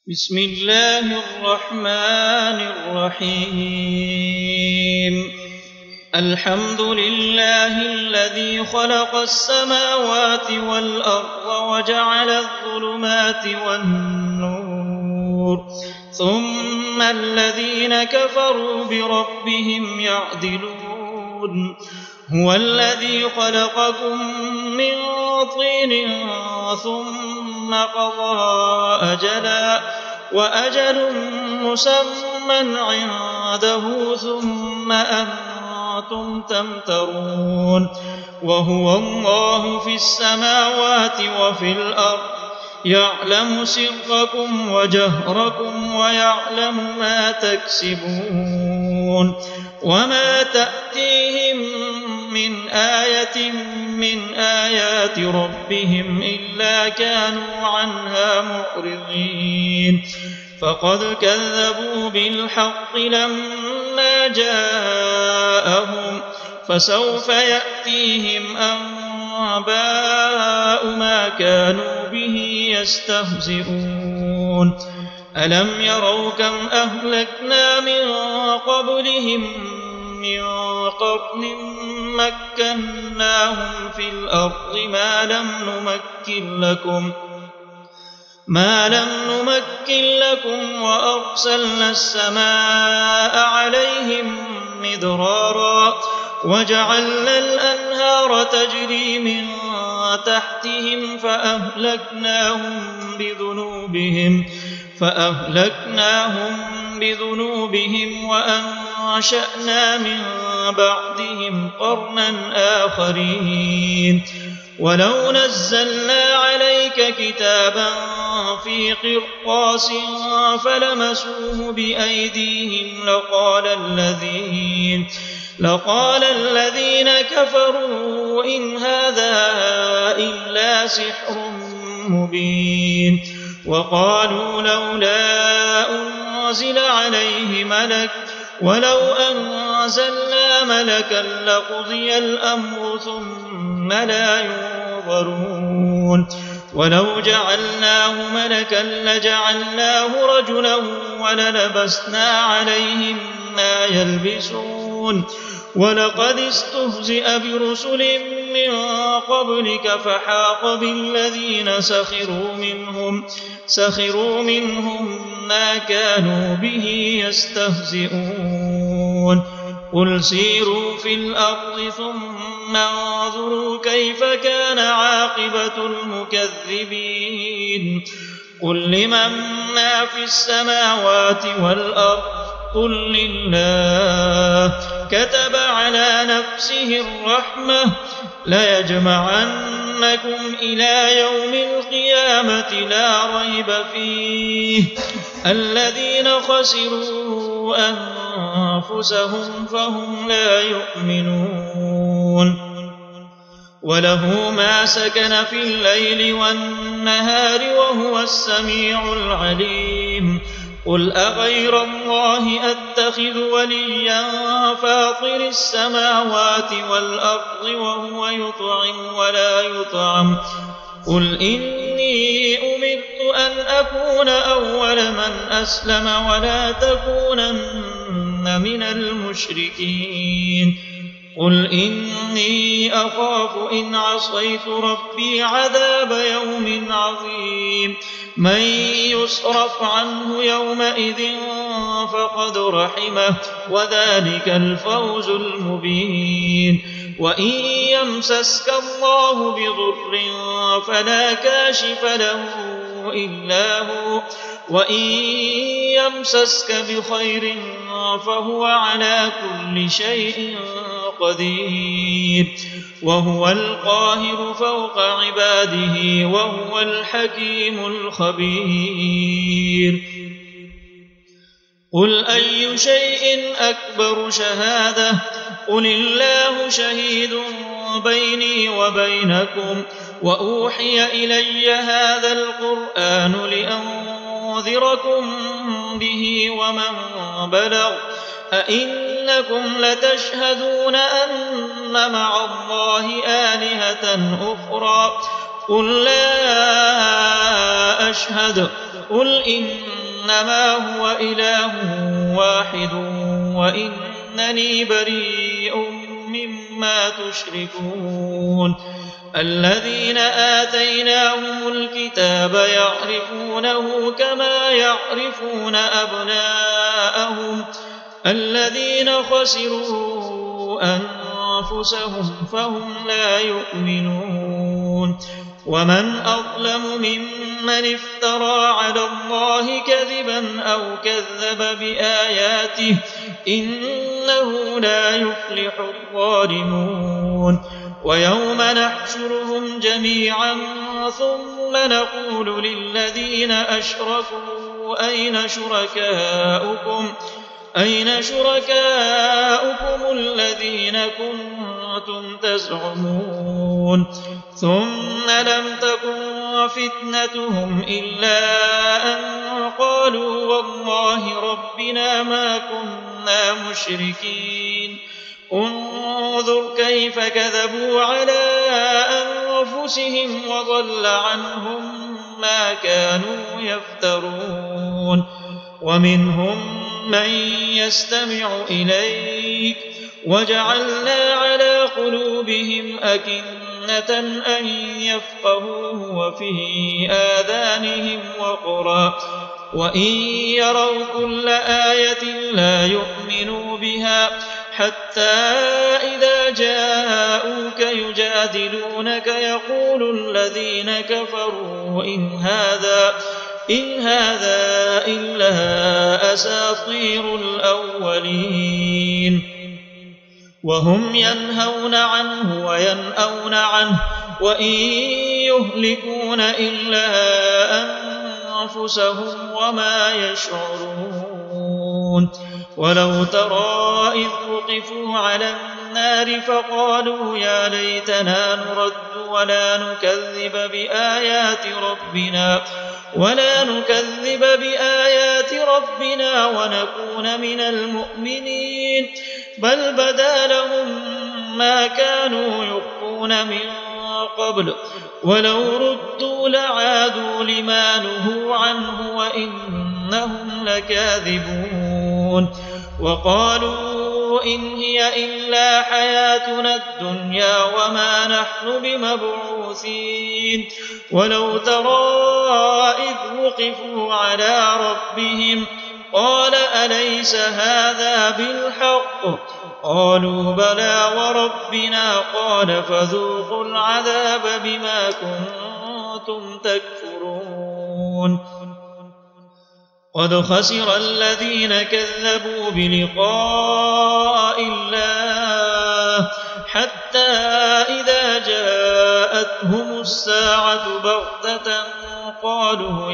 بسم الله الرحمن الرحيم الحمد لله الذي خلق السماوات والأرض وجعل الظلمات والنور ثم الذين كفروا بربهم يعدلون هو الذي خلقكم من طين ثم قضى أجلا وأجل مسمى عنده ثم أنتم تمترون وهو الله في السماوات وفي الأرض يعلم سركم وجهركم ويعلم ما تكسبون وما تأتيهم من آية من آيات ربهم إلا كانوا عنها معرضين فقد كذبوا بالحق لما جاءهم فسوف يأتيهم أنباء ما كانوا به يستهزئون ألم يروا كم أهلكنا من قبلهم من قرن مكناهم في الأرض ما لم نمكن لكم وأرسلنا السماء عليهم مدرارا وجعلنا الأنهار تجري من تحتهم فأهلكناهم بذنوبهم وأنشأنا من بعدهم قرنا آخرين ولو نزلنا عليك كتابا في قرطاس فلمسوه بأيديهم لقال الذين كفروا إن هذا إلا سحر مبين وقالوا لولا أنزل عليه ملك ولو أنزلنا ملكا لقضي الأمر ثم لا ينظرون ولو جعلناه ملكا لجعلناه رجلا وللبسنا عليهم ما يلبسون ولقد استهزئ برسل من قبلك فحاق بالذين سخروا منهم ما كانوا به يستهزئون قل سيروا في الأرض ثم انظروا كيف كان عاقبة المكذبين قل لمن ما في السماوات والأرض قل لله كتب على نفسه الرحمة ليجمعنكم إلى يوم القيامة لا ريب فيه الذين خسروا أنفسهم فهم لا يؤمنون وله ما سكن في الليل والنهار وهو السميع العليم قل أغير الله أتخذ وليا فاطر السماوات والأرض وهو يطعم ولا يطعم قل إني أمرت أن أكون أول من أسلم ولا تكونن من المشركين قل إني أخاف إن عصيت ربي عذاب يوم عظيم من يصرف عنه يومئذ فقد رحمه وذلك الفوز المبين وإن يمسسك الله بضر فلا كاشف له إلا هو وإن يمسسك بخير فهو على كل شيء قدير وهو القاهر فوق عباده وهو الحكيم الخبير قل أي شيء أكبر شهادة قل الله شهيد بيني وبينكم وأوحي إلي هذا القرآن لأنذركم به ومن بلغ أئنكم لتشهدون أن مع الله آلهة أخرى قل لا أشهد قل إنما هو إله واحد وإنني بريء مما تشركون الذين آتيناهم الكتاب يعرفونه كما يعرفون أبناءهم الذين خسروا أنفسهم فهم لا يؤمنون ومن أظلم ممن افترى على الله كذبا أو كذب بآياته إنه لا يفلح الظالمون ويوم نحشرهم جميعا ثم نقول للذين أشركوا أين شركاؤكم الذين كنتم تزعمون ثم لم تكن فتنتهم إلا أن قالوا والله ربنا ما كنا مشركين انظر كيف كذبوا على أنفسهم وضل عنهم ما كانوا يفترون ومنهم من يستمع إليك وجعلنا على قلوبهم أكنة أن يفقهوه وفي آذانهم وقرا وإن يروا كل آية لا يؤمنوا بها حتى إذا جاءوك يجادلونك يقول الذين كفروا إن هذا إلا أساطير الأولين وهم ينهون عنه وينأون عنه وإن يهلكون إلا أنفسهم وما يشعرون ولو ترى إذ وقفوا على النار فقالوا يا ليتنا نرد ولا نكذب بآيات ربنا ونكون من المؤمنين بل بدا لهم ما كانوا يخفون من قبل ولو ردوا لعادوا لما نهوا عنه وإنهم لكاذبون وقالوا إن هي إلا حياتنا الدنيا وما نحن بمبعوثين ولو ترى إذ وقفوا على ربهم قال أليس هذا بالحق قالوا بلى وربنا قال فذوقوا العذاب بما كنتم تكفرون قد خسر الذين كذبوا بلقاء الله حتى إذا جاءتهم الساعة بغتة قالوا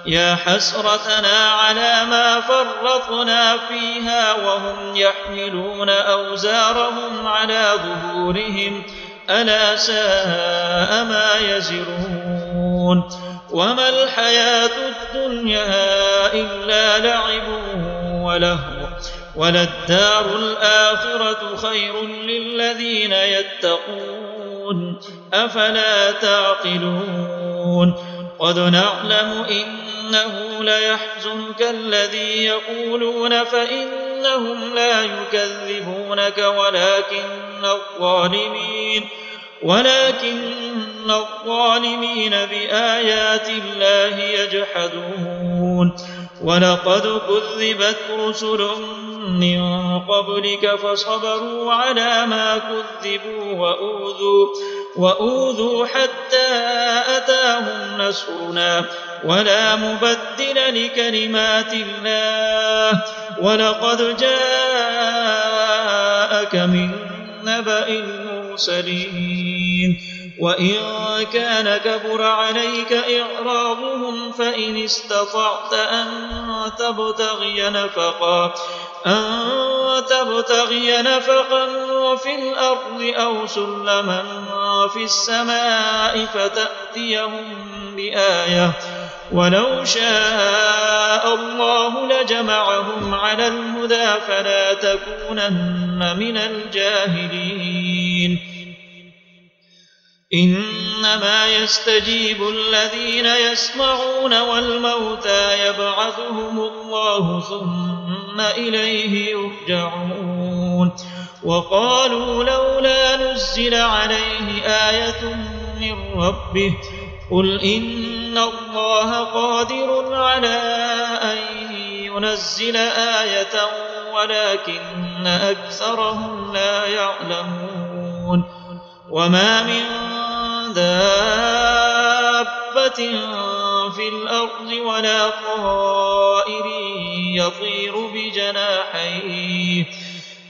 يا حسرتنا على ما فرطنا فيها وهم يحملون أوزارهم على ظهورهم ألا ساء ما يزرون وما الحياة الدنيا إلا لعب ولهو وللدار الآخرة خير للذين يتقون أفلا تعقلون قد نعلم إنه ليحزنك الذي يقولون فإنهم لا يكذبونك ولكن الظالمين بآيات الله يجحدون ولقد كذبت رسل من قبلك فصبروا على ما كذبوا وأوذوا حتى أتاهم نصرنا ولا مبدل لكلمات الله ولقد جاءك من نبأ المرسلين وإن كان كبر عليك إعراضهم فإن استطعت أن تبتغي نفقا في الأرض أو سلما في السماء فتأتيهم بآية ولو شاء الله لجمعهم على الهدى فلا تكونن من الجاهلين إن إنما يستجيب الذين يسمعون والموتى يبعثهم الله ثم إليه يرجعون وقالوا لولا نزل عليه آية من ربه قل إن الله قادر على أن ينزل آية ولكن أكثرهم لا يعلمون وما من دابة في الأرض ولا طائر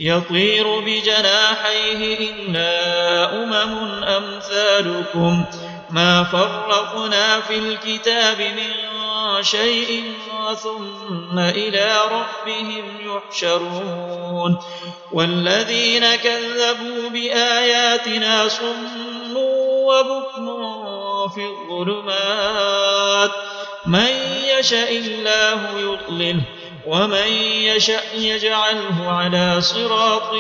يطير بجناحيه إلا أمثالكم ما فرقنا في الكتاب من شيء ثم إلى ربهم يحشرون والذين كذبوا بآياتنا صم وبكم في الظلمات من يشاء الله يضلله ومن يشاء يجعله على صراط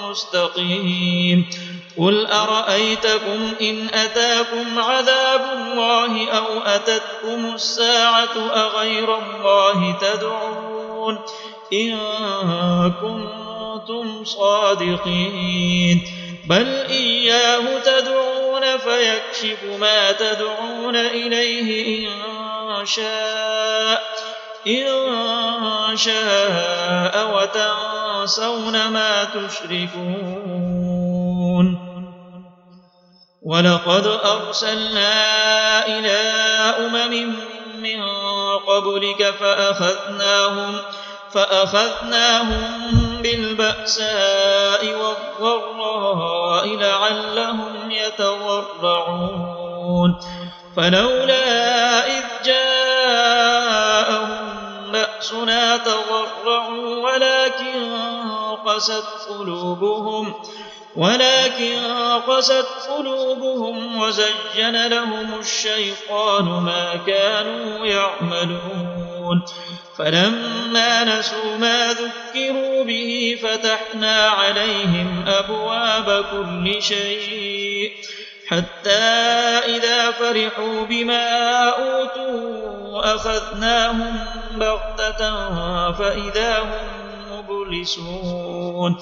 مستقيم قل أرأيتكم إن أتاكم عذاب الله أو أتتكم الساعة أغير الله تدعون إن كنتم صادقين بل إياه تدعون فيكشف ما تدعون إليه إن شاء وتنسون ما تشركون ولقد أرسلنا إلى من قبلك فأخذناهم بالبأساء والضراء لعلهم يتضرعون فلولا إذ جاءهم بأسنا تضرعوا ولكن قست قلوبهم وزين لهم الشيطان ما كانوا يعملون فلما نسوا ما ذكروا به فتحنا عليهم أبواب كل شيء حتى إذا فرحوا بما أوتوا أخذناهم بغتة فإذا هم مبلسون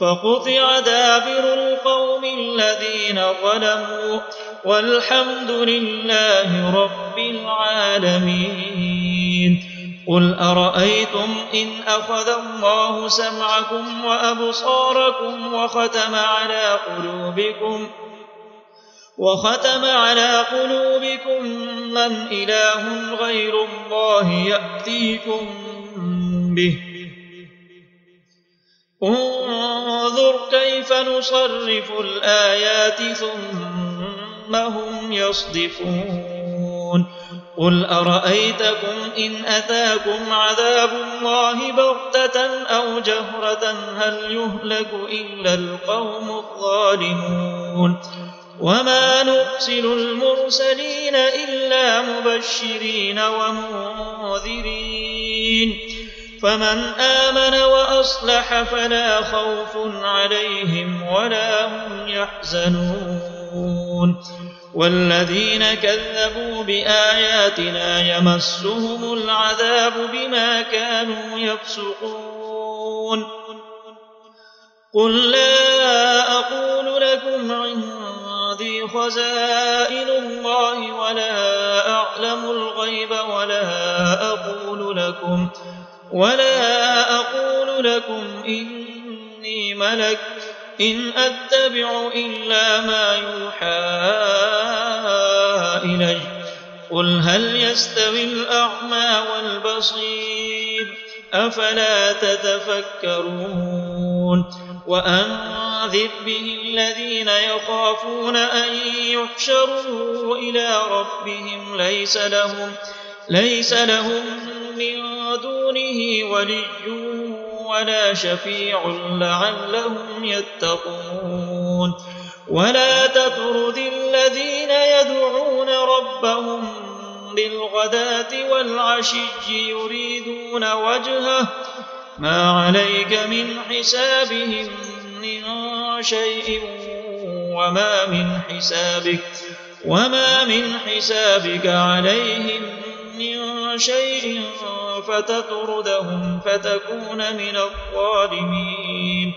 فقطع دابر القوم الذين ظلموا والحمد لله رب العالمين قل أرأيتم إن أخذ الله سمعكم وأبصاركم وختم على قلوبكم من إله غير الله يأتيكم به انظر كيف نصرف الآيات ثم هم يصدفون قل أرأيتكم إن أتاكم عذاب الله بغتة أو جهرة هل يهلك إلا القوم الظالمون وما نرسل المرسلين إلا مبشرين ومنذرين فمن آمن وأصلح فلا خوف عليهم ولا هم يحزنون والذين كذبوا بآياتنا يمسهم العذاب بما كانوا يفسقون قل لا أقول لكم عندي خزائن الله ولا أعلم الغيب ولا أقول لكم إني ملك إن أتبع إلا ما يوحى إلي قل هل يستوي الأعمى والبصير أفلا تتفكرون وأنذر به الذين يخافون أن يحشروا إلى ربهم ليس لهم من دونه ولي ولا شفيع لعلهم يتقون ولا تطرد الذين يدعون ربهم بالغداة والعشي يريدون وجهه ما عليك من حسابهم من شيء وما من حسابك عليهم من شيء فتطردهم فتكون من الظالمين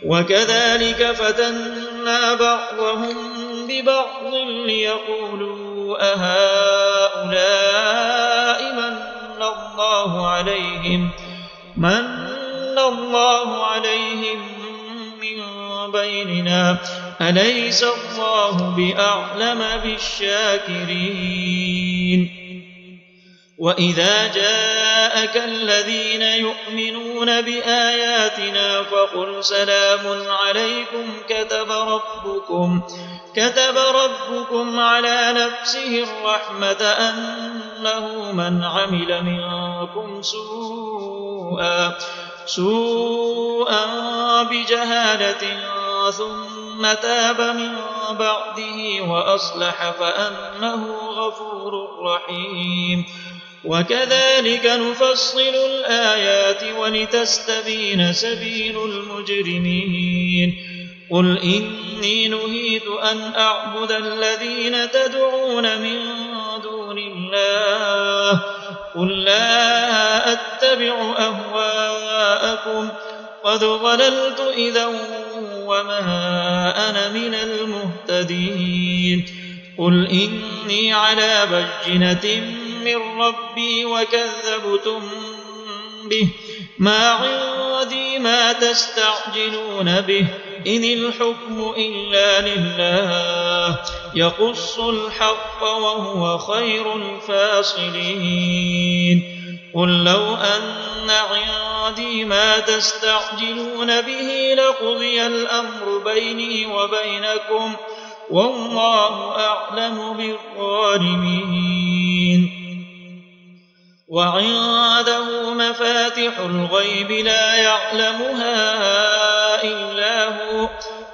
وكذلك فتنا بعضهم ببعض ليقولوا أهؤلاء من الله عليهم من بيننا أليس الله بأعلم بالشاكرين وإذا جاءك الذين يؤمنون بآياتنا فقل سلام عليكم كتب ربكم على نفسه الرحمة أنه من عمل منكم سوءا بجهالة ثم تاب من بعده وأصلح فأنه غفور رحيم وكذلك نفصل الآيات ولتستبين سبيل المجرمين قل إني نهيت أن أعبد الذين تدعون من دون الله قل لا أتبع أهواءكم قد ضللت إذا وما أنا من المهتدين قل إني على بينة من ربي وكذبتم به ما عندي ما تستعجلون به إن الحكم إلا لله يقص الحق وهو خير الفاصلين قل لو أن عندي ما تستعجلون به لقضي الأمر بيني وبينكم والله أعلم بالظالمين وعنده مفاتح الغيب لا يعلمها إلا هو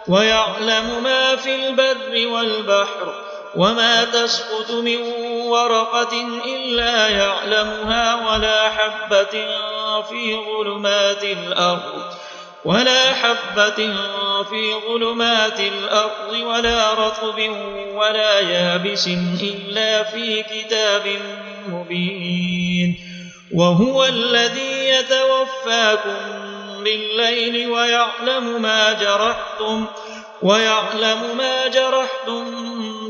ويعلم ما في البر والبحر وما تسقط من ورقة إلا يعلمها ولا حبة في ظلمات الأرض ولا رطب ولا يابس إلا في كتاب مبين وهو الذي يتوفاكم بالليل ويعلم ما جرحتم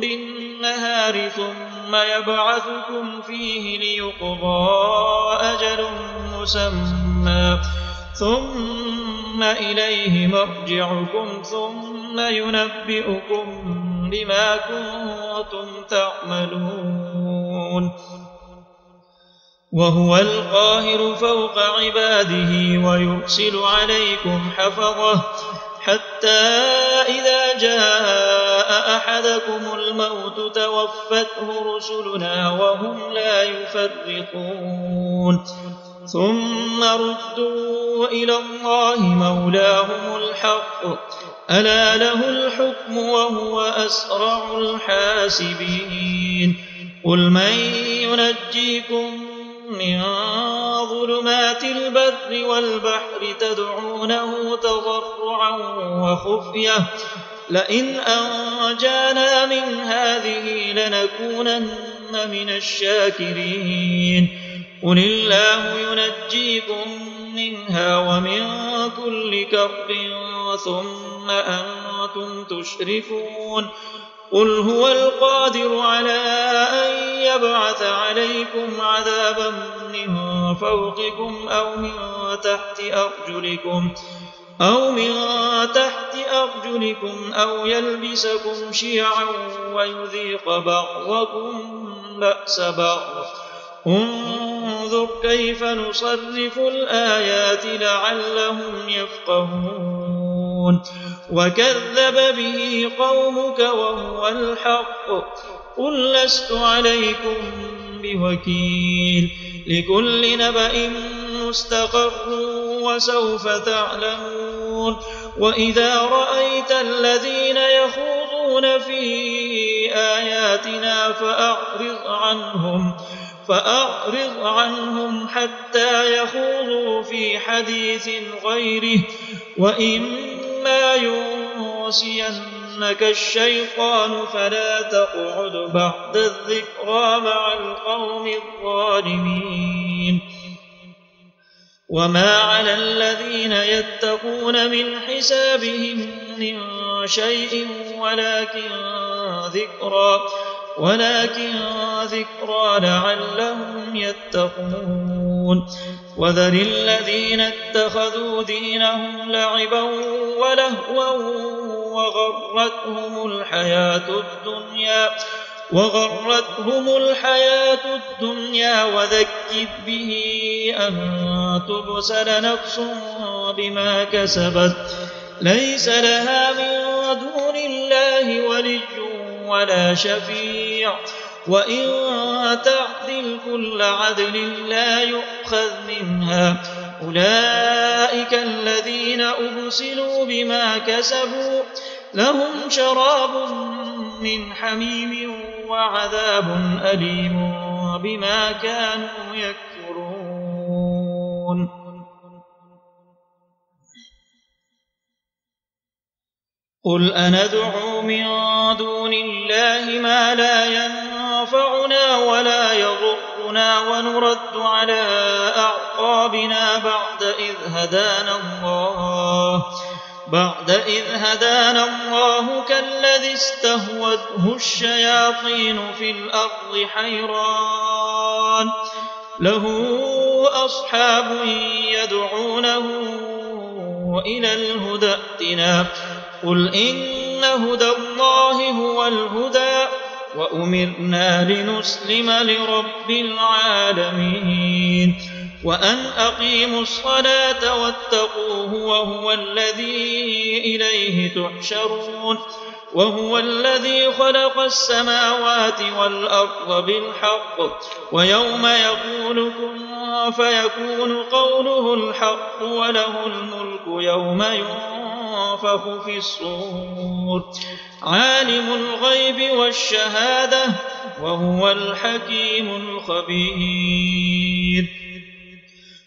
بالنهار ثم يبعثكم فيه ليقضى أجل مسمى ثم إليه مرجعكم ثم ينبئكم بما كنتم تعملون وهو القاهر فوق عباده ويرسل عليكم حفظه حتى إذا جاء أحدكم الموت توفته رسلنا وهم لا يفرطون ثم ردوا إلى الله مولاهم الحق ألا له الحكم وهو أسرع الحاسبين قل من ينجيكم من ظلمات البر والبحر تدعونه تضرعا وخفية لئن أنجانا من هذه لنكونن من الشاكرين قل الله ينجيكم منها ومن كل كرب ثم أنتم تشركون قل هو القادر على أن يبعث عليكم عذابا من فوقكم أو من تحت أرجلكم أو يلبسكم شيعا ويذيق بعضكم بأس بعض انظر كيف نصرف الآيات لعلهم يفقهون وكذب به قومك وهو الحق قل لست عليكم بوكيل لكل نبأ مستقر وسوف تعلمون وإذا رأيت الذين يخوضون في آياتنا فأعرض عنهم حتى يخوضوا في حديث غيره وإما ينسينك ينسينك الشيطان فلا تقعد بعد الذكرى مع القوم الظالمين. وما على الذين يتقون من حسابهم من شيء ولكن ذكرى لعلهم يتقون. وذر الذين اتخذوا دينهم لعبا ولهوا وغرتهم الحياة الدنيا وذكر به أن تبسل نفس بما كسبت ليس لها من دون الله ولي ولا شفيع وإن تعدل كل عدل لا يؤخذ منها. أولئك الذين أبسلوا بما كسبوا لهم شراب من حميم وعذاب أليم بما كانوا يكفرون. قل أندعو من دون الله ما لا ينفعنا ولا يضرنا ونرد على أعقابنا بعد إذ هدانا الله كالذي استهوته الشياطين في الأرض حيران له أصحاب يدعونه إلى الهدى ائتنا. قل إن هدى الله هو الهدى وأمرنا لنسلم لرب العالمين وأن أقيموا الصلاة واتقوه وهو الذي إليه تحشرون. وهو الذي خلق السماوات والأرض بالحق ويوم يقول كن فيكون قوله الحق وله الملك يوم ينفخ في الصور عالم الغيب والشهادة وهو الحكيم الخبير.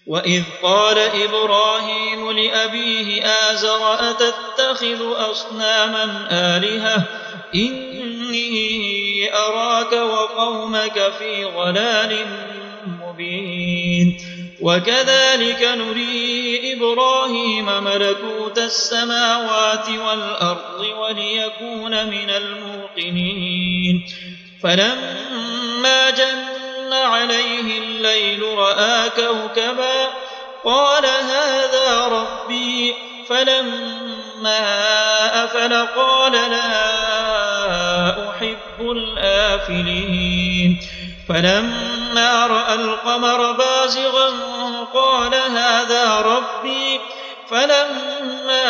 وإذ قال إبراهيم لأبيه آزر أتتخذ أصناما آلهة إني أراك وقومك في ضلال مبين. وكذلك نري إبراهيم ملكوت السماوات والأرض وليكون من الموقنين. فلما جن عليه الليل رأى كوكبا قال هذا ربي فلما أفل قال لا أحب الآفلين. فلما رأى القمر بازغا قال هذا ربي فلما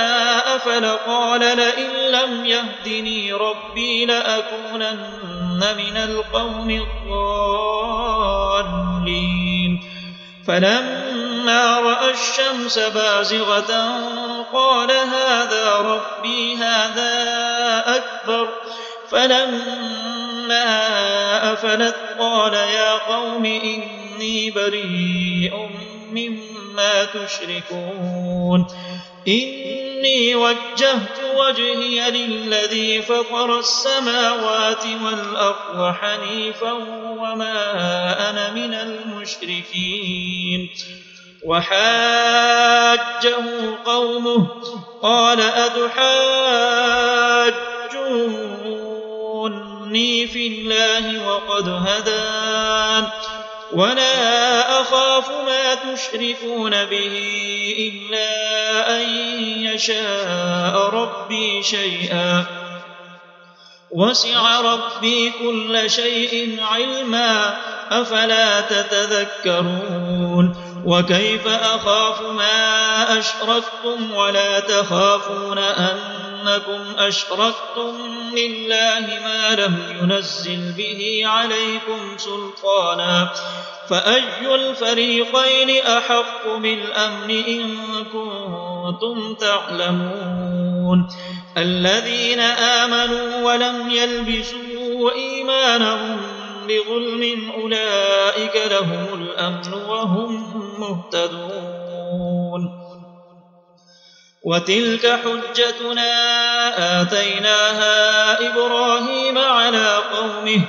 أفل قال لئن لم يهدني ربي لأكونن من القوم الضالين. فلما رأى الشمس بازغة قال هذا ربي هذا أكبر. فلما أفلت قال يا قوم إني بريء مما تشركون إني وجهت وجهي للذي فطر السماوات والأرض حنيفا وما أنا من المشركين. وحاجه قومه قال أتحاجوني في الله وقد هدان ولا أخاف ما تشركون به إلا أن يشاء ربي شيئا وسع ربي كل شيء علما أفلا تتذكرون. وكيف أخاف ما أشركتم ولا تخافون أنكم أشركتم بالله ما لم ينزل به عليكم سلطانا فأي الفريقين أحق بالأمن إن كنتم تعلمون. الذين آمنوا ولم يلبسوا إيمانهم بظلم أولئك لهم الأمن وهم مهتدون. وتلك حجتنا آتيناها إبراهيم على قومه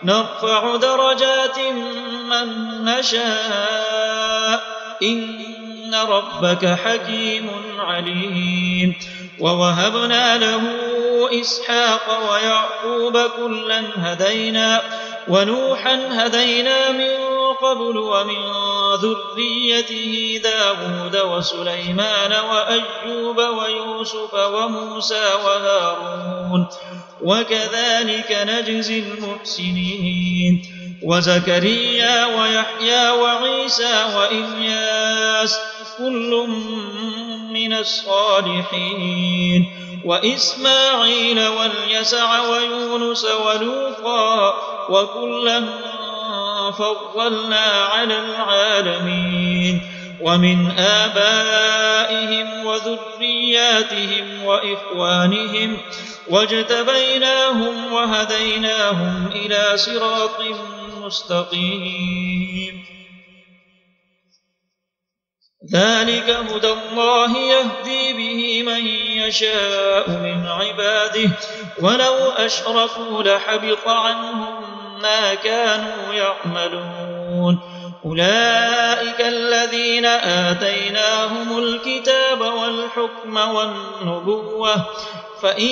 نرفع درجات من نشاء إن ربك حكيم عليم. ووهبنا له إسحاق ويعقوب كلا هدينا ونوحا هدينا من قبل ومن ذريته داود وسليمان وأيوب ويوسف وموسى وهارون وكذلك نجزي المحسنين. وزكريا ويحيى وعيسى وإلياس كل من الصالحين وإسماعيل واليسع ويونس ولوطا وكلا فضلنا على العالمين. ومن آبائهم وذرياتهم وإخوانهم واجتبيناهم وهديناهم إلى صراط مستقيم. ذلك هدى الله يهدي به من يشاء من عباده ولو أشركوا لحبط عنهم ما كانوا يعملون. أولئك الذين آتيناهم الكتاب والحكم والنبوة فإن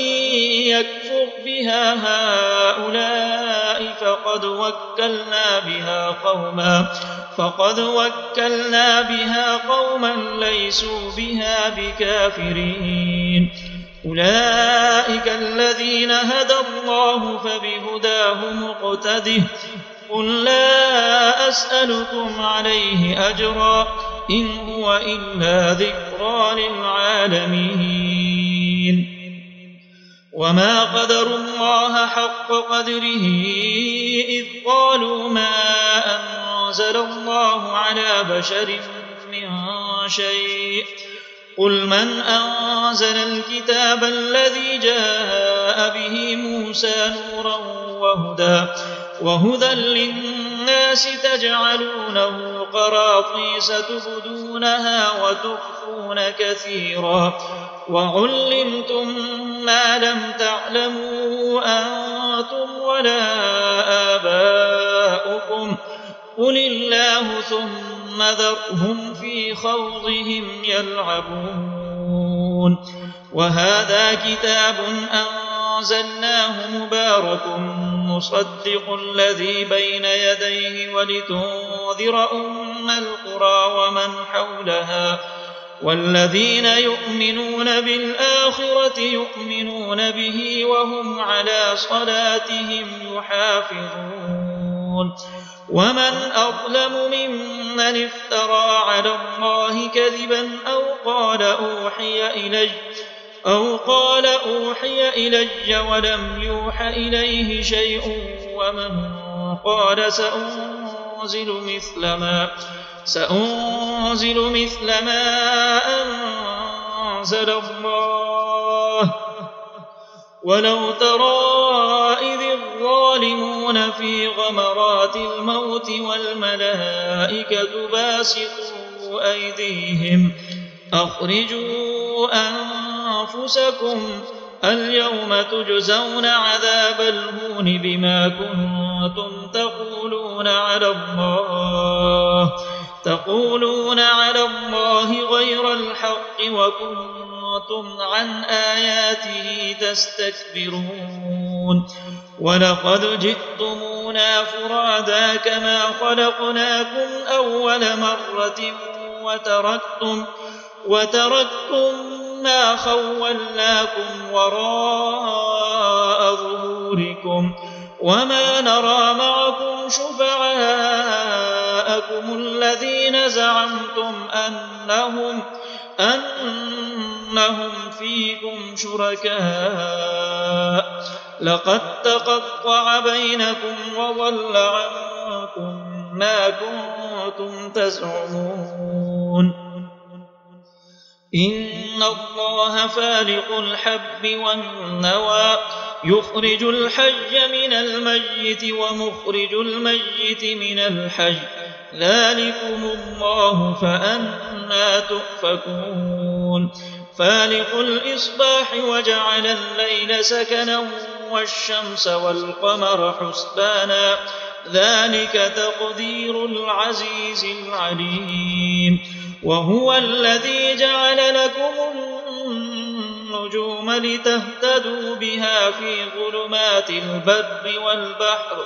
يكفر بها هؤلاء فقد وكلنا بها قوما ليسوا بها بكافرين. أولئك الذين هدى الله فبهداه مقتده قل لا أسألكم عليه أجرا إن هو إلا ذكرى للعالمين. وما قدروا الله حق قدره إذ قالوا ما أنزل الله على بشر من شيء قل من أنزل الكتاب الذي جاء به موسى نورا وهدى للناس تجعلونه قراطيس تبدونها وتخفون كثيرا وعلمتم ما لم تعلموا أنتم ولا آباؤكم قل الله ثم ذرهم في خوضهم يلعبون. وهذا كتاب أنزلناه مبارك مصدق الذي بين يديه ولتنذر أم القرى ومن حولها والذين يؤمنون بالآخرة يؤمنون به وهم على صلاتهم يحافظون. ومن أظلم ممن افترى على الله كذبا أو قال أوحي إلي ولم يوح إليه شيء ومن قال سأنزل مثل ما أنزل الله. ولو ترى إذ الظالمون في غمرات الموت والملائكة باسطوا أيديهم أخرجوا أنفسكم اليوم تجزون عذاب الهون بما كنتم تقولون على الله غير الحق وكنتم عن آياته تستكبرون. ولقد جئتمونا فرادا كما خلقناكم أول مرة وتركتم ما خولناكم وراء ظهوركم وما نرى معكم شفعاءكم الذين زعمتم أنهم فيكم شركاء لقد تقطع بينكم وضل عنكم ما كنتم تزعمون. إن الله فالق الحب والنوى يخرج الحي من الميت ومخرج الميت من الحي ذلكم الله فأنى تؤفكون. فالق الإصباح وجعل الليل سكنا والشمس والقمر حسبانا ذلك تقدير العزيز العليم وهو الذي جعل لكم النجوم لتهتدوا بها في ظلمات البر والبحر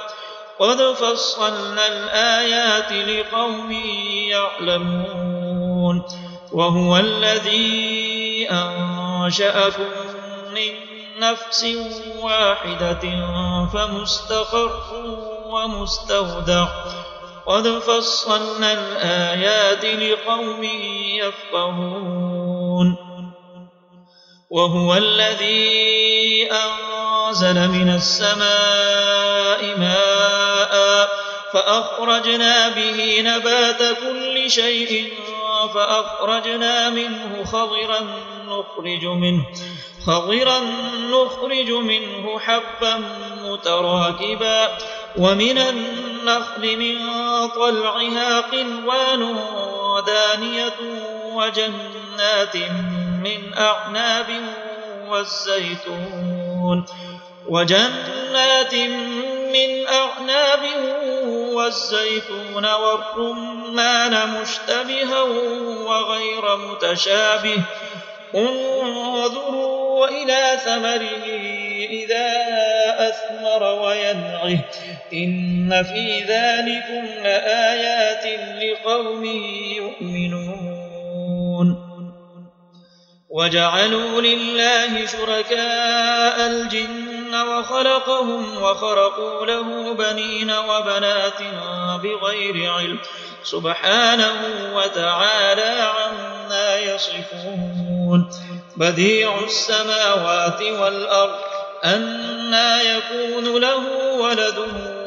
قد فصلنا الآيات لقوم يعلمون وهو الذي أنشأكم من نفس واحدة فمستقر ومستودع قد فصلنا الآيات لقوم يفقهون وهو الذي أنزل من السماء ماء فأخرجنا به نبات كل شيء فأخرجنا منه خضرا نخرج منه حبا متراكبا ومن النخل من طلعها قنوان دانية وجنات من أعناب والزيتون والرمان مشتبها وغير متشابه انظروا إلى ثمره إذا أثمر وينعه إن في ذلكم لآيات لقوم يؤمنون وجعلوا لله شركاء الجن وخلقهم وخرقوا له بنين وبنات بغير علم سبحانه وتعالى عما يصفون بديع السماوات والأرض أنى يكون له ولد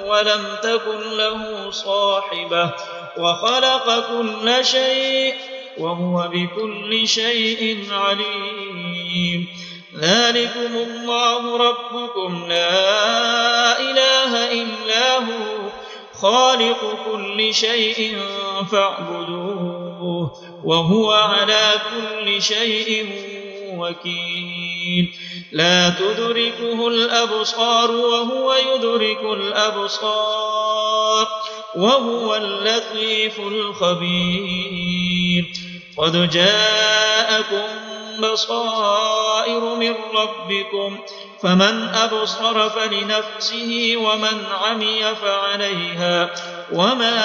ولم تكن له صاحبة وخلق كل شيء وهو بكل شيء عليم ذلكم الله ربكم لا إله إلا هو خالق كل شيء فاعبدوه وهو على كل شيء وكيل لا تدركه الأبصار وهو يدرك الأبصار وهو اللطيف الخبير قد جاءكم بصائر من ربكم فمن أبصر فلنفسه ومن عمي فعليها وما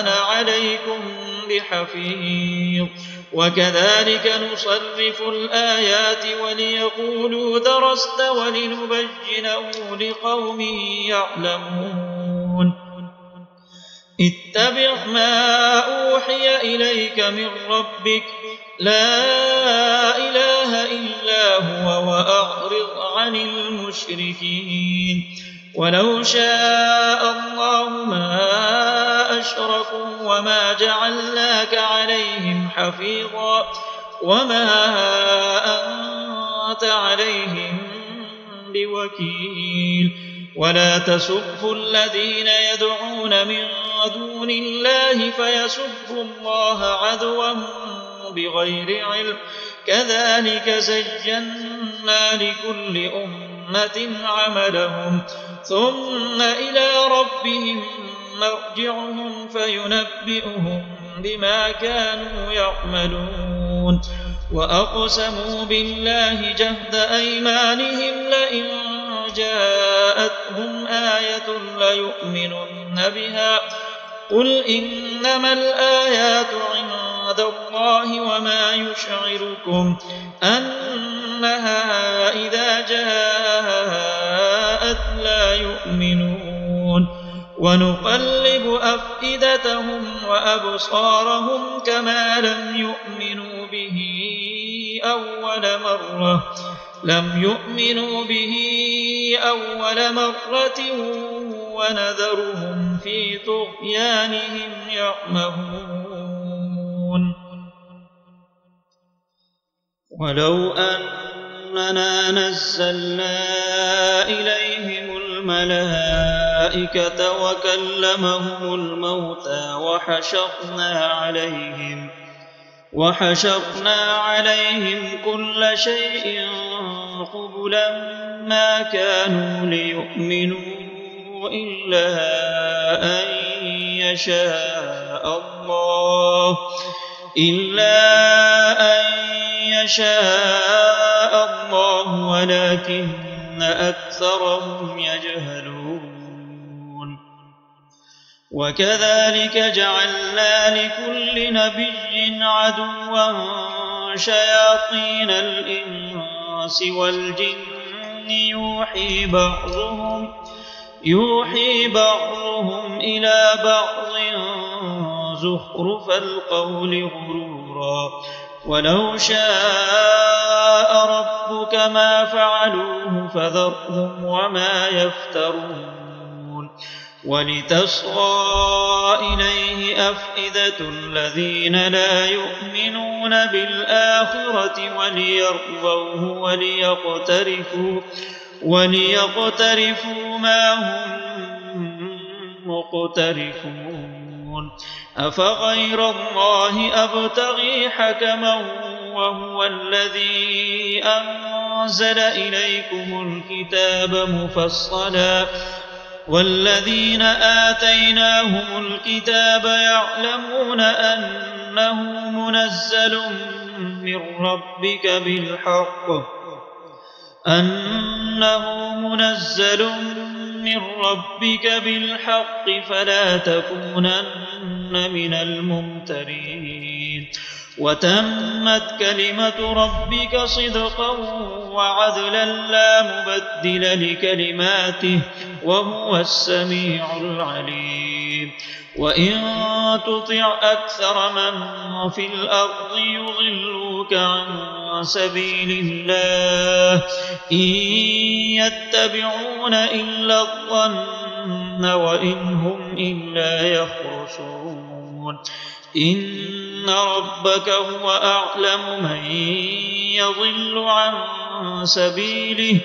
أنا عليكم بحفيظ وكذلك نصرف الآيات وليقولوا درست ولنبينه لقوم يعلمون اتبع ما أوحي إليك من ربك لا إله إلا هو وأعرض عن المشركين ولو شاء الله ما أشركوا وما جعلناك عليهم حفيظا وما أنت عليهم بوكيل ولا تسبوا الذين يدعون من دون الله فيسبوا الله عدوا بغير علم كذلك زينا لكل أمة عملهم ثم إلى ربهم مرجعهم فينبئهم بما كانوا يعملون وأقسموا بالله جهد أيمانهم لئن جاءتهم آية ليؤمنن بها قل إنما الآيات عند الله وما يشعركم أنها إذا جاءت لا يؤمنون ونقلب أفئدتهم وأبصارهم كما لم يؤمنوا به أول مرة ونذرهم في طغيانهم يعمهون ولو أننا نزلنا إليهم الملائكة وحشرنا عليهم كل شيء قبلا ما كانوا ليؤمنوا إلا أن يشاء الله ولكن أكثرهم يجهلون وكذلك جعلنا لكل نبي عدوا شياطين الإنس والجن يوحي بعضهم إلى بعض زخرف القول غرورا ولو شاء ربك ما فعلوه فذرهم وما يفترون ولتصغى إليه أفئدة الذين لا يؤمنون بالآخرة وليرضوه وليقترفوا ما هم مقترفون أفغير الله أبتغي حكما وهو الذي أنزل إليكم الكتاب مفصلا والذين آتيناهم الكتاب يعلمون أنه منزل من ربك بالحق فلا تكونن من الممترين وتمت كلمة ربك صدقا وعدلا لا مبدل لكلماته وهو السميع العليم وإن تطع أكثر من في الأرض يضلوك عن سبيل الله إن يتبعون إلا الظن وإن هم إلا يخرصون إن ربك هو أعلم من يضل عن سبيله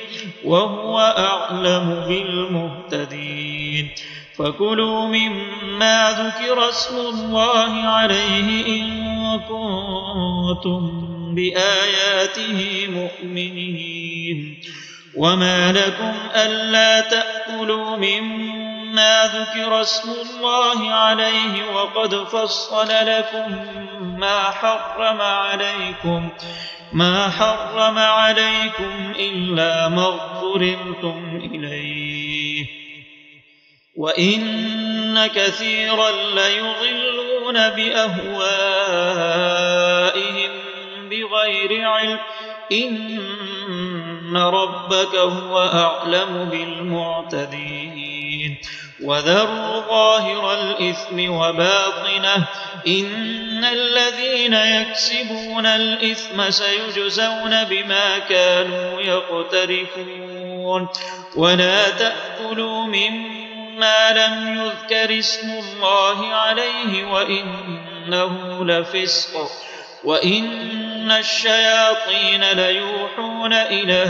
وهو أعلم بالمهتدين فكلوا مما ذكر اسم الله عليه إن كنتم بآياته مؤمنين وما لكم ألا تأكلوا مما ذكر اسم الله عليه وقد فصل لكم ما حرم عليكم إلا ما اضطررتم إليه وإن كثيرا ليضلون بأهوائهم بغير علم إن ربك هو أعلم بالمعتدين وذروا ظاهر الإثم وباطنه إن الذين يكسبون الإثم سيجزون بما كانوا يقترفون ولا تأكلوا مما لم يذكر اسم الله عليه وإنه لفسق وإن الشياطين ليوحون إلى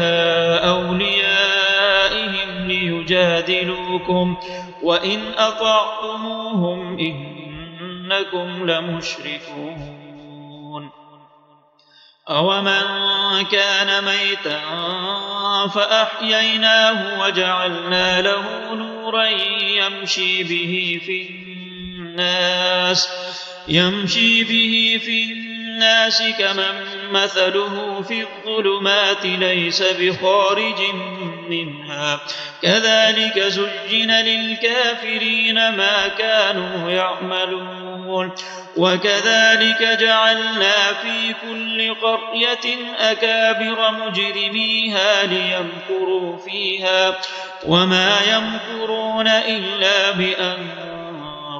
أوليائهم ليجادلوكم وإن أطعتموهم إنكم لمشركون أومن كان ميتا فأحييناه وجعلنا له نورا يمشي به في الناس كمن مثله في الظلمات ليس بخارج منها كذلك زين للكافرين ما كانوا يعملون وكذلك جعلنا في كل قرية أكابر مجرميها ليمكروا فيها وما يمكرون إلا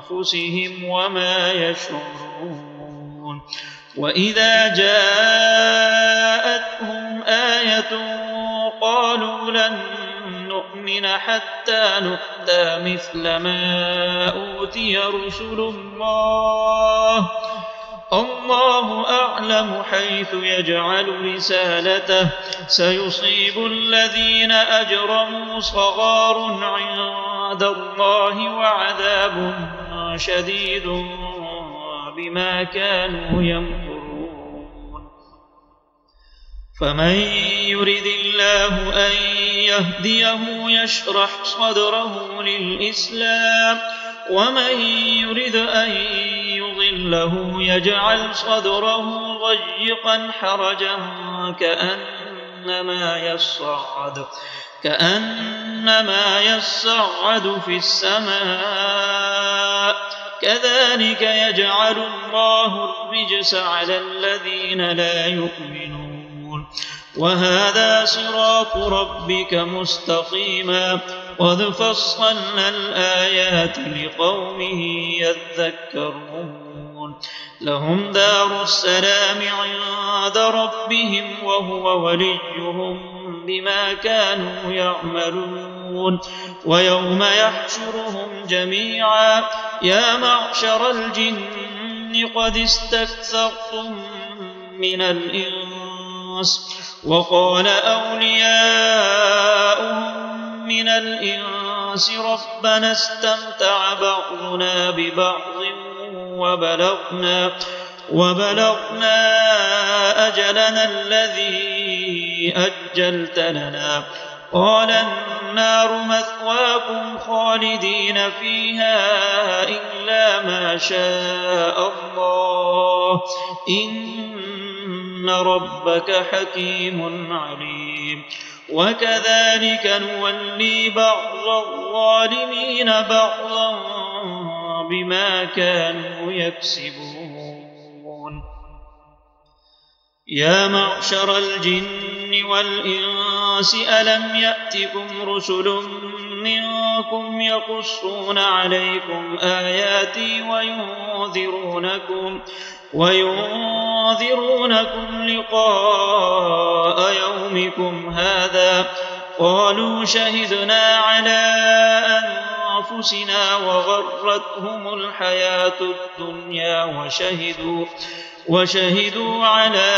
بأنفسهم وما يشعرون وإذا جاءتهم آية قالوا لن نؤمن حتى نؤتى مثل ما أوتي رسل الله أعلم حيث يجعل رسالته سيصيب الذين أجرموا صغار عند الله وعذاب شديد بما كانوا يمكرون فمن يرد الله أن يهديه يشرح صدره للإسلام ومن يرد أن يضله يجعل صدره ضيقا حرجا كأنما يصعد في السماء كذلك يجعل الله الرجس على الذين لا يؤمنون وهذا صراط ربك مستقيما قد فصلنا الآيات لقوم يذكرون لهم دار السلام عند ربهم وهو وليهم بما كانوا يعملون ويوم يحشرهم جميعا يا معشر الجن قد استكثرتم من الإنس وقال أولياؤهم من الإنس ربنا استمتع بعضنا ببعض وبلغنا أجلنا الذي أجلت لنا قال النار مثواكم خالدين فيها إلا ما شاء الله إن ربك حكيم عليم وكذلك نولي بعض الظالمين بعضا بما كانوا يكسبون يا معشر الجن والإنس ألم يأتكم رسل منكم يقصون عليكم آياتي وينذرونكم لقاء يومكم هذا قالوا شهدنا على أنفسنا وغرتهم الحياة الدنيا وشهدوا على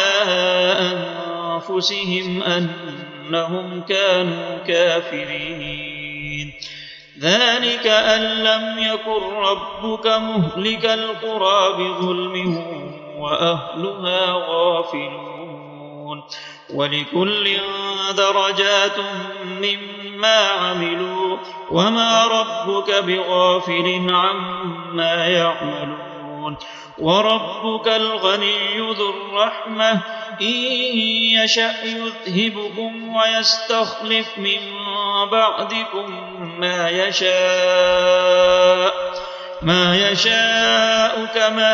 أنفسهم أنهم كانوا كافرين ذلك أن لم يكن ربك مهلك القرى بظلم وأهلها غافلون ولكل درجات مما عملوا وما ربك بغافل عما يعملون وربك الغني ذو الرحمة إن يشأ يذهبكم ويستخلف من بعدكم ما يشاء كما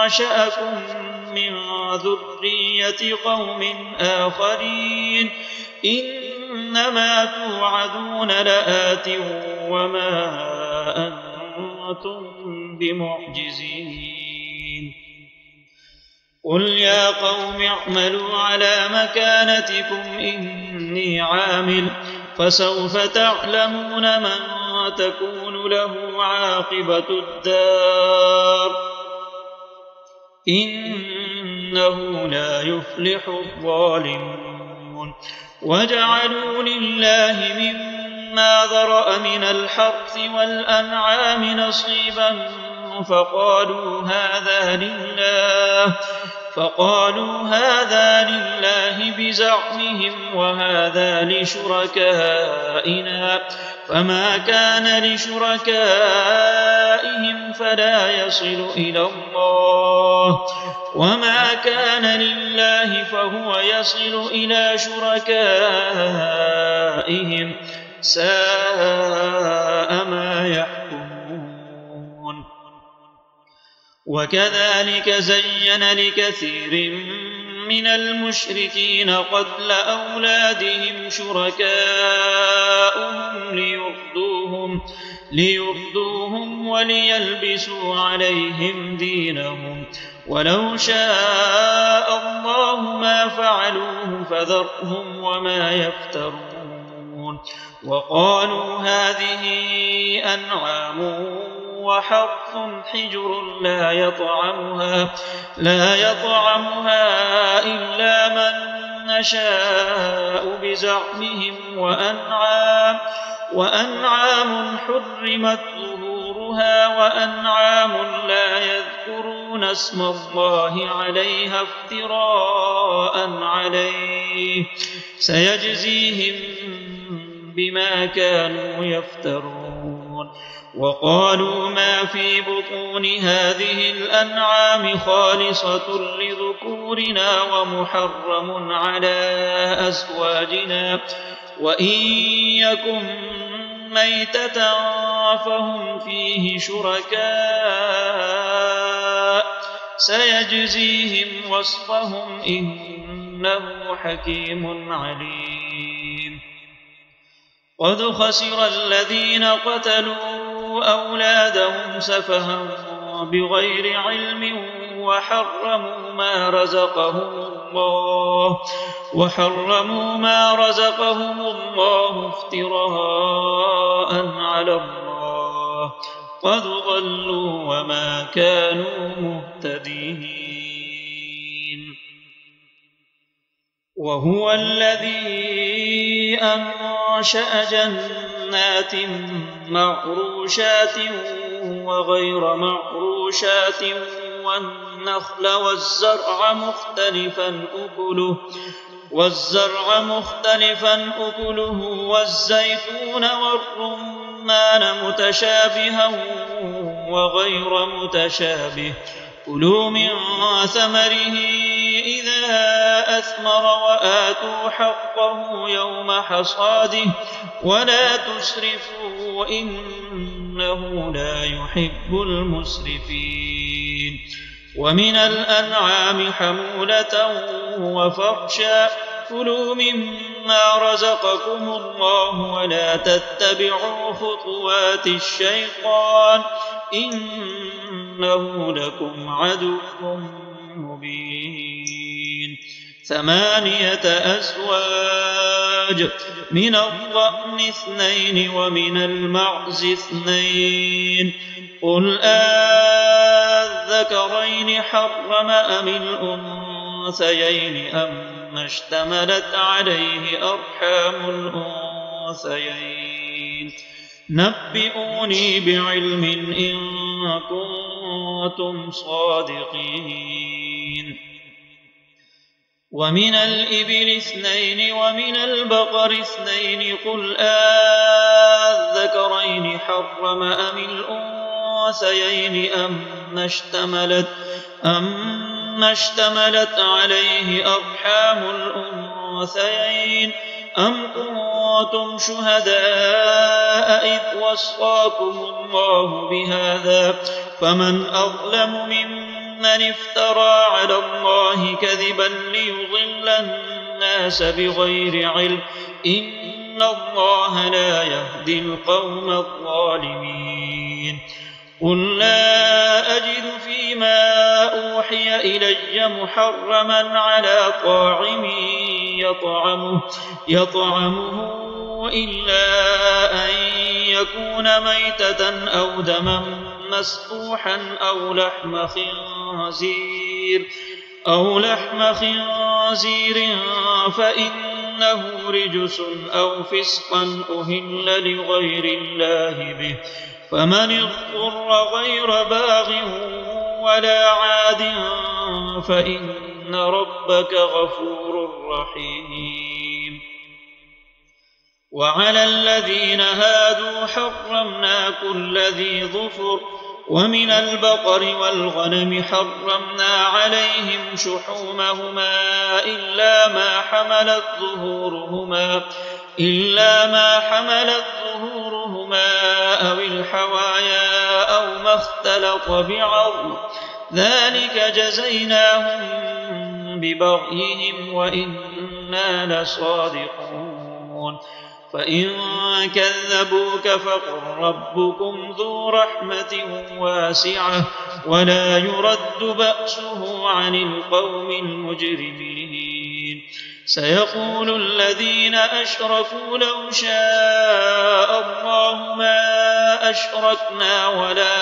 أنشأكم من ذرية قوم آخرين إنما توعدون لآت وما أنتم بمعجزين قل يا قوم اعملوا على مكانتكم إني عامل فسوف تعلمون من تكون له عاقبة الدار إنه لا يفلح الظالمون وجعلوا لله مما ذرأ من الحرث والأنعام نصيبا فقالوا هذا لله بزعمهم وهذا لشركائنا فما كان لشركائهم فلا يصل إلى الله وما كان لله فهو يصل إلى شركائهم ساء ما يحكمون وكذلك زين لكثير من المشركين قتل أولادهم شركاؤهم ليردوهم وليلبسوا عليهم دينهم ولو شاء الله ما فعلوه فذرهم وما يفترون وقالوا هذه أنعام وحرث حجر لا يطعمها إلا من نشاء بزعمهم وأنعام حرمت ظهورها ظهورها وأنعام لا يذكرون اسم الله عليها افتراء عليه سيجزيهم بما كانوا يفترون. وقالوا ما في بطون هذه الأنعام خالصة لذكورنا ومحرم على أزواجنا وإن يكن ميتة فهم فيه شركاء سيجزيهم وصفهم إنه حكيم عليم. قد خسر الذين قتلوا أولادهم سفها بغير علم وحرموا ما رزقهم الله افتراء على الله قد ضلوا وما كانوا مهتدين. وهو الذي أنشأ جنات معروشات وغير معروشات والنخل والزرع مختلفا أكله والزيتون والرمان متشابها وغير متشابه كلوا من ثمره إذا أثمر وآتوا حقه يوم حصاده ولا تسرفوا إنه لا يحب المسرفين. ومن الأنعام حمولة وفرشا كلوا مما رزقكم الله ولا تتبعوا خطوات الشيطان إنه لكم عدو مبين. 8 أزواج من الضأن 2 ومن المعز 2 قل أذكرين حرم أم الأنثيين أما اشتملت عليه أرحام الأنثيين نبئوني بعلم إن كنتم صادقين. ومن الإبل 2 ومن البقر 2 قل أذكرين حرم أم الأنثيين أما اشتملت عليه أرحام الأنثيين أم كنتم شهداء إذ وصاكم الله بهذا فمن أظلم ممن افترى على الله كذبا ليضل الناس بغير علم إن الله لا يهدي القوم الظالمين. قل لا أجد فيما أوحي إلي محرما على طاعم يطعمه إلا أن يكون ميتة أو دما مسفوحا أو لحم خنزير فإنه رجس أو فسقا أهل لغير الله به فمن اضطر غير باغ ولا عاد فإن ربك غفور رحيم. وعلى الذين هادوا حرمنا كل ذي ظفر ومن البقر والغنم حرمنا عليهم شحومهما إلا ما حملت ظهورهما أو الحوايا أو ما اختلط بعظم ذلك جزيناهم ببغيهم وإنا لصادقون. فإن كذبوك فقل ربكم ذو رحمة واسعة ولا يرد بأسه عن القوم المجرمين. سيقول الذين أشركوا لو شاء الله ما أشركنا ولا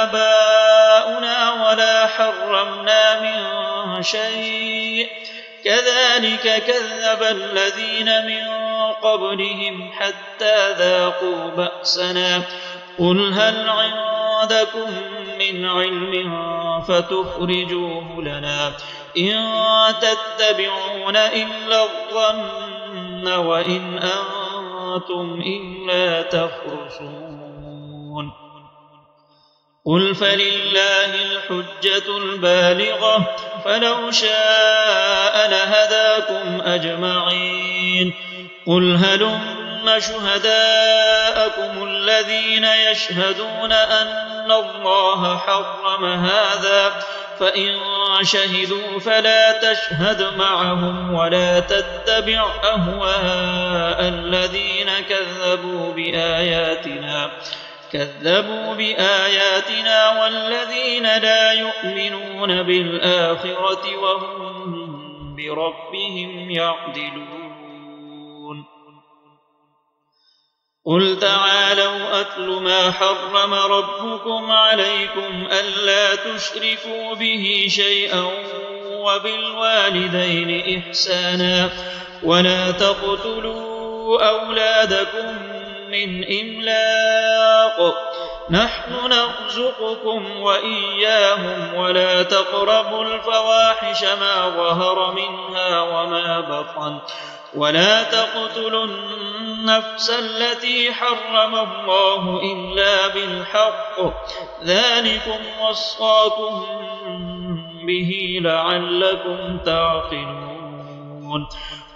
آباؤنا ولا حرمنا من شيء كذلك كذب الذين من قبلهم حتى ذاقوا بأسنا قل هل عندكم من علم فتخرجوه لنا إن تتبعون إلا الظن وإن أنتم إلا تخرصون قل فلله الحجة البالغة فلو شاء لهداكم أجمعين قل هلم شهداءكم الذين يشهدون أن الله حرم هذا فإن شهدوا فلا تشهد معهم ولا تتبع أهواء الذين كذبوا بآياتنا والذين لا يؤمنون بالآخرة وهم بربهم يعدلون قل تعالوا أتل ما حرم ربكم عليكم ألا تشركوا به شيئا وبالوالدين إحسانا ولا تقتلوا أولادكم من إملاق نحن نرزقكم وإياهم ولا تقربوا الفواحش ما ظهر منها وما بطن ولا تقتلوا النفس التي حرم الله إلا بالحق ذلكم وصاكم به لعلكم تعقلون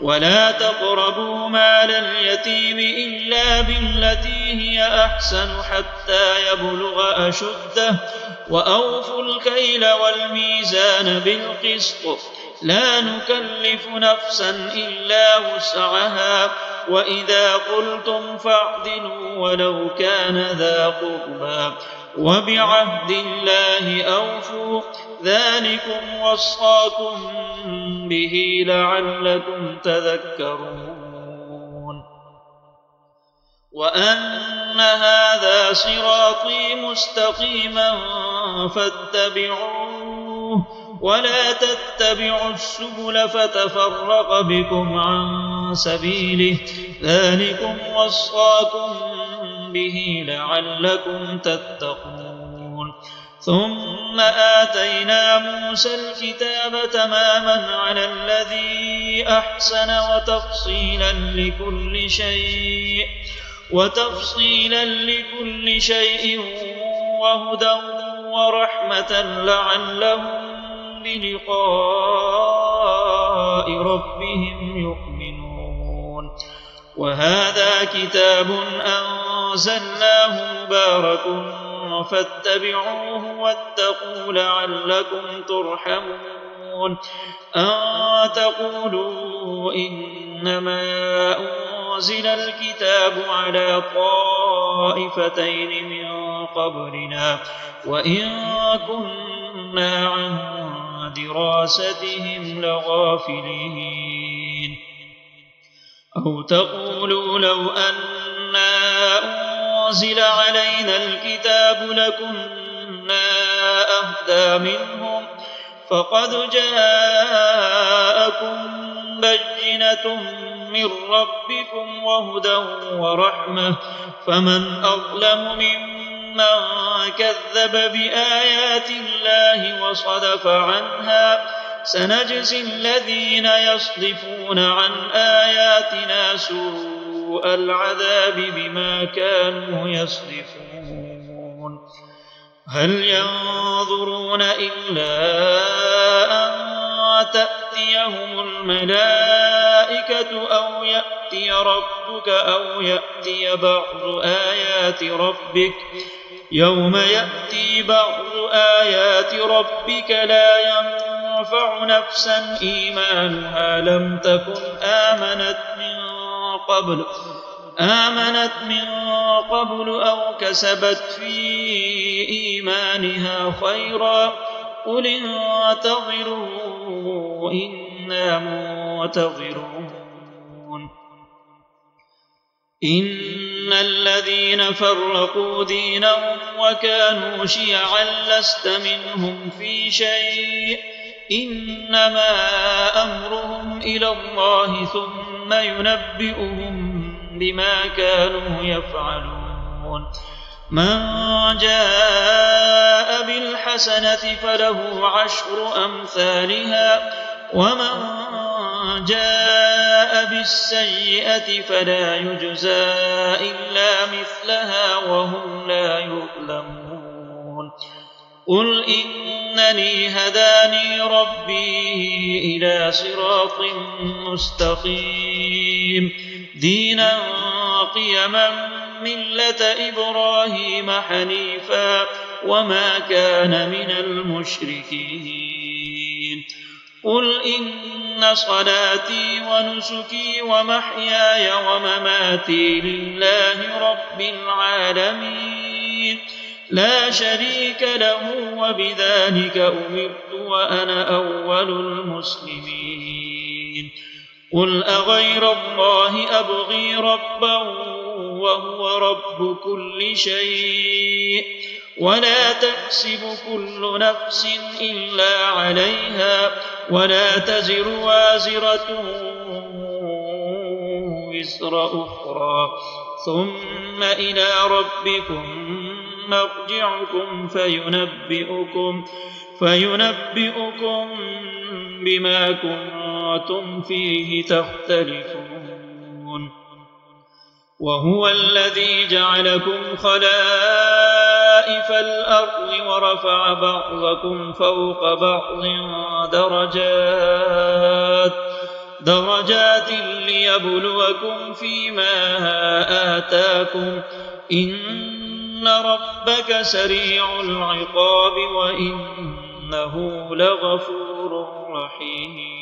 ولا تقربوا مال اليتيم إلا بالتي هي أحسن حتى يبلغ أشده وأوفوا الكيل والميزان بالقسط لا نكلف نفسا إلا وسعها وإذا قلتم فاعدلوا ولو كان ذا قربى وبعهد الله أوفوا ذلكم وصاكم به لعلكم تذكرون وأن هذا صراطي مستقيما فاتبعوه ولا تتبعوا السبل فتفرق بكم عن سبيله ذلكم وصاكم به لعلكم تتقون ثم آتينا موسى الكتاب تماما على الذي أحسن وتفصيلا لكل شيء وهدى ورحمة لعلهم بلقاء ربهم يؤمنون وهذا كتاب أنزلناه مبارك فاتبعوه واتقوا لعلكم ترحمون أن تقولوا إنما أنزل الكتاب على طائفتين من قبلنا وإن كنا عن دراستهم لغافلين أو تقولوا لو أنا أنزل علينا الكتاب لكنا أهدى منهم فقد جاءكم بينة من ربكم وهدى ورحمة فمن أظلم ممن كذب بآيات الله وصدف عنها سنجزي الذين يصدفون عن آياتنا سوء العذاب بما كانوا يصدفون هل ينظرون إلا أن تأتيهم الملائكة أو يأتي ربك أو يأتي بعض آيات ربك يوم يأتي بعض آيات ربك لا ينفع نفسا إيمانها لم تكن آمنت من قبل أو كسبت في إيمانها خيرا قل انتظروا إنا منتظرون إن الذين فرقوا دينهم وكانوا شيعا لست منهم في شيء إنما أمرهم إلى الله ثم ينبئهم بما كانوا يفعلون من جاء بالحسنة فله 10 أمثالها ومن جاء بالسيئة فلا يجزى إلا مثلها وهم لا يظلمون قل إنني هداني ربي إلى صراط مستقيم دينا قيما ملة إبراهيم حنيفا وما كان من المشركين قل إن صلاتي ونسكي ومحياي ومماتي لله رب العالمين لا شريك له وبذلك أمرت وأنا أول المسلمين قل أغير الله أبغي ربا وهو رب كل شيء ولا تكسب كل نفس إلا عليها ولا تزر وازرة وزر أخرى ثم إلى ربكم مرجعكم فينبئكم بما كنتم فيه تختلفون وهو الذي جعلكم خلائف الأرض ورفع بعضكم فوق بعض درجات ليبلوكم فيما آتاكم إن ربك سريع العقاب وإنه لغفور رحيم